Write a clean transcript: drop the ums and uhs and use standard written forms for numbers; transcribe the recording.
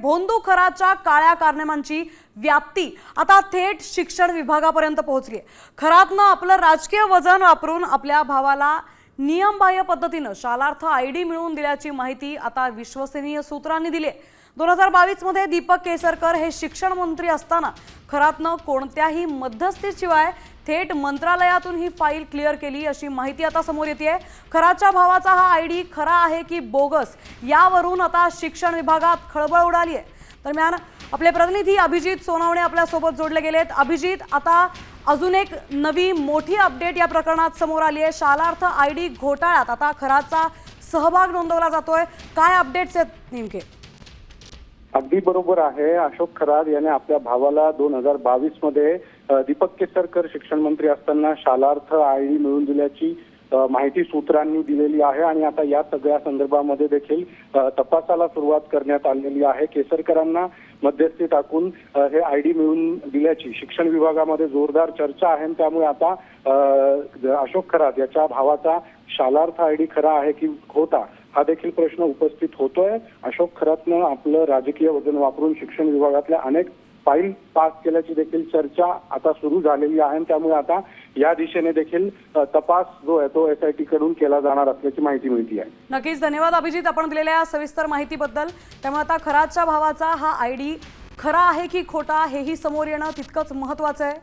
भोंदू खराच्या काळ्या कारनाम्यांची व्याप्ती आता थेट शिक्षण विभागापर्यंत पोहोचली आहे। खरातनं आपलं राजकीय वजन वापरून आपल्या भावाला नियमबाह्य पद्धतीने शालार्थ आयडी मिळवून दिल्याची माहिती आता विश्वसनीय सूत्रांनी दिली आहे। 2022 मध्ये दीपक केसरकर हे शिक्षण मंत्री असताना खरातनं कोणत्याही मध्यस्थीशिवाय थेट मंत्रालयातून ही फाईल क्लिअर केली अशी माहिती आता समोर येते। खराच्या भावाचा हा आयडी खरा आहे की बोगस यावरून आता शिक्षण विभागात खळबळ उडाली आहे। दरम्यान आपले प्रतिनिधी अभिजित सोनवणे आपल्या सोबत जोडले गेलेत। अभिजित, आता अजून एक नवी मोठी अपडेट या प्रकरणात समोर आली आहे। शालार्थ आयडी घोटाळ्यात आता खराचा सहभाग नोंदवला जातोय। काय अपडेट्स आहेत नेमके? अगदी बरोबर आहे। अशोक खरात याने आपल्या भावाला 2022 मध्ये दीपक केसरकर शिक्षण मंत्री असताना शालार्थ आयडी मिळवून दिल्याची माहिती सूत्रांनी दिलेली आहे आणि आता या सगळ्या संदर्भामध्ये देखील तपासाला सुरुवात करण्यात आलेली आहे। केसरकरांना मध्यस्थी टाकून हे आयडी मिळवून दिल्याची शिक्षण विभागामध्ये जोरदार चर्चा आहे। त्यामुळे आता अशोक खरात याच्या भावाचा शालार्थ आयडी खरा आहे की खोटा हा देखील प्रश्न उपस्थित होतोय। अशोक खरातनं आपलं राजकीय वजन वापरून शिक्षण विभागातल्या अनेक फाईल पास केल्याची देखील चर्चा आता सुरू झालेली आहे। त्यामुळे आता या दिशेने देखील तपास जो आहे तो SIT कडून केला जाणार असल्याची माहिती मिळते आहे। नक्कीच धन्यवाद अभिजित आपण दिलेल्या सविस्तर माहितीबद्दल। त्यामुळे आता खराच्या भावाचा हा आयडी खरा आहे की खोटा हेही समोर येणं तितकंच महत्त्वाचं आहे।